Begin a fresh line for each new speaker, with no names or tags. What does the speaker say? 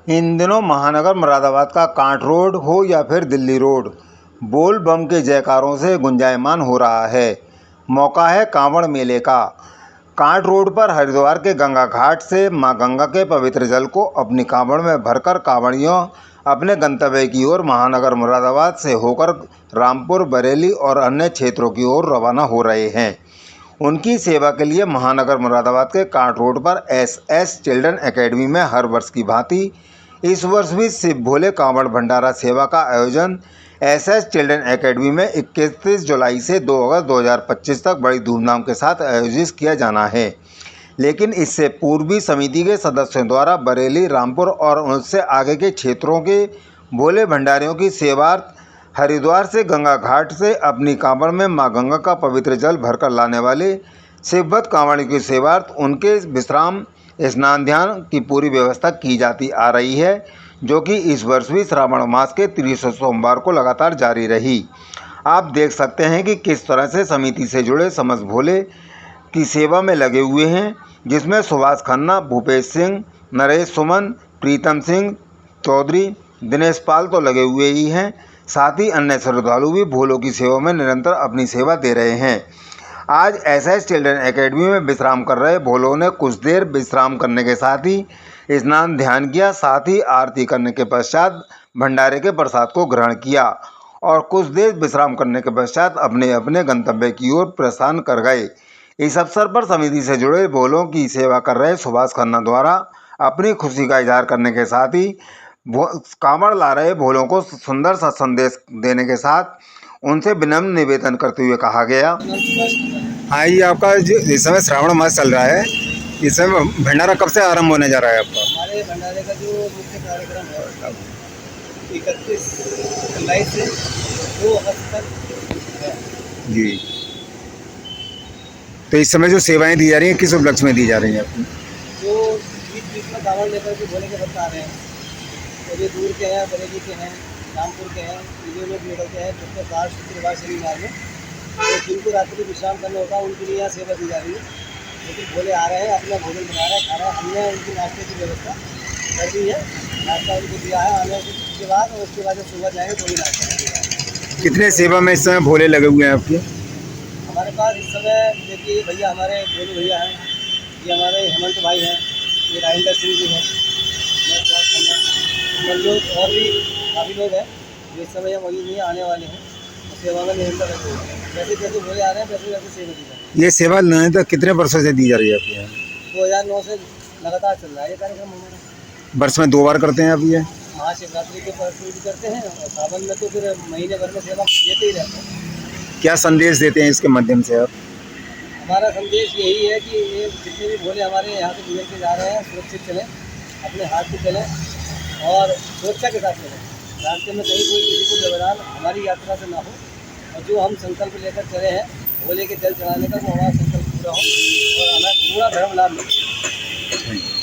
इन दिनों महानगर मुरादाबाद का कांट रोड हो या फिर दिल्ली रोड, बोल बम के जयकारों से गुंजायमान हो रहा है। मौका है कांवड़ मेले का। कांट रोड पर हरिद्वार के गंगा घाट से मां गंगा के पवित्र जल को अपनी कांवड़ में भरकर कांवड़ियों अपने गंतव्य की ओर महानगर मुरादाबाद से होकर रामपुर, बरेली और अन्य क्षेत्रों की ओर रवाना हो रहे हैं। उनकी सेवा के लिए महानगर मुरादाबाद के कांट रोड पर एसएस चिल्ड्रन एकेडमी में हर वर्ष की भांति इस वर्ष भी शिव भोले कांवड़ भंडारा सेवा का आयोजन एसएस चिल्ड्रन एकेडमी में 31 जुलाई से 2 अगस्त 2025 तक बड़ी धूमधाम के साथ आयोजित किया जाना है। लेकिन इससे पूर्वी समिति के सदस्यों द्वारा बरेली, रामपुर और उससे आगे के क्षेत्रों के भोले भंडारियों की सेवार्थ हरिद्वार से गंगा घाट से अपनी कांवड़ में मां गंगा का पवित्र जल भरकर लाने वाले शिवभक्त कांवड़ियों की सेवार्थ उनके विश्राम, स्नान, ध्यान की पूरी व्यवस्था की जाती आ रही है, जो कि इस वर्ष भी श्रावण मास के 30 सोमवार को लगातार जारी रही। आप देख सकते हैं कि किस तरह से समिति से जुड़े समस्त भोले की सेवा में लगे हुए हैं, जिसमें सुभाष खन्ना, भूपेश सिंह, नरेश सुमन, प्रीतम सिंह चौधरी, दिनेश पाल तो लगे हुए ही हैं। साथ ही अन्य श्रद्धालु भी भोलों की सेवा में निरंतर अपनी सेवा दे रहे हैं। आज एसएस चिल्ड्रन एकेडमी में विश्राम कर रहे भोलों ने कुछ देर विश्राम करने के साथ ही स्नान, ध्यान किया। साथ ही आरती करने के पश्चात भंडारे के प्रसाद को ग्रहण किया और कुछ देर विश्राम करने के पश्चात अपने अपने गंतव्य की ओर प्रस्थान कर गए। इस अवसर पर समिति से जुड़े भोलों की सेवा कर रहे सुभाष खन्ना द्वारा अपनी खुशी का इजहार करने के साथ ही कांवड़ ला रहे भोलों को सुंदर सा संदेश देने के साथ उनसे विनम्र निवेदन करते हुए कहा गया। हाँ, ये आपका जो इस समय श्रावण मास चल रहा है, इस समय भंडारा कब से आरंभ होने जा रहा है आपका?
हमारे भंडारे का जो मुख्य कार्यक्रम है 31 जुलाई से 2 अगस्त तक है
जी। तो इस समय जो सेवाएं दी जा रही हैं किस उपलक्ष्य में दी जा रही हैं आपको?
जो बीच में कांवड़ लेकर के भोले के भक्त आ रहे हैं, तो ये दूर के हैं, बरेली के हैं, रामपुर के हैं, ये लोग निकलते हैं प्रत्येक शुक्रवार शनिवार में, तो जिनको रात्रि विश्राम करना होता है उनके लिए यहाँ सेवा दी जा रही है। लेकिन भोले आ रहे हैं, अपना भोजन बना रहे हैं, खा रहे हैं। हमने उनकी नाश्ते की व्यवस्था कर दी है, नाश्ता उनको दिया है आने के बाद, और उसके बाद जब सुबह जाएंगे तो भी नाश्ता करेंगे।
कितने सेवा में इस समय भोले लगे हुए हैं आपके?
हमारे पास इस समय देखिए भैया, हमारे भोले भैया हैं, ये हमारे हेमंत भाई हैं, ये राजेंद्र सिंह जी हैं, लोग और भी काफ़ी लोग हैं जो इस समय वही नहीं आने वाले हैं, सेवा में निरंतर रहते हैं। जैसे जैसे भोले आ रहे हैं वैसे वैसे सेवा दी जा रही है।
ये सेवा निरंतर कितने वर्षों से दी जा रही है आपके यहाँ?
2009 से लगातार चल रहा है ये कार्यक्रम हमारा।
वर्ष में 2 बार करते हैं आप ये?
महाशिवरात्रि के परसों भी करते हैं और सावन में तो फिर महीने भर में सेवा देते ही रहते हैं।
क्या संदेश देते हैं इसके माध्यम से आप?
हमारा संदेश यही है कि ये जितने भी भोले हमारे यहाँ से गुजर के जा रहे हैं सुरक्षित चलें, अपने हाथ से चलें और सुरक्षा के साथ चलें। रास्ते में कहीं कोई किसी को व्यवधान हमारी यात्रा से ना हो, और जो हम संकल्प लेकर चले हैं भोले के जल चढ़ाने का, वो हमारा संकल्प पूरा हो और हमें पूरा धर्म लाभ मिले।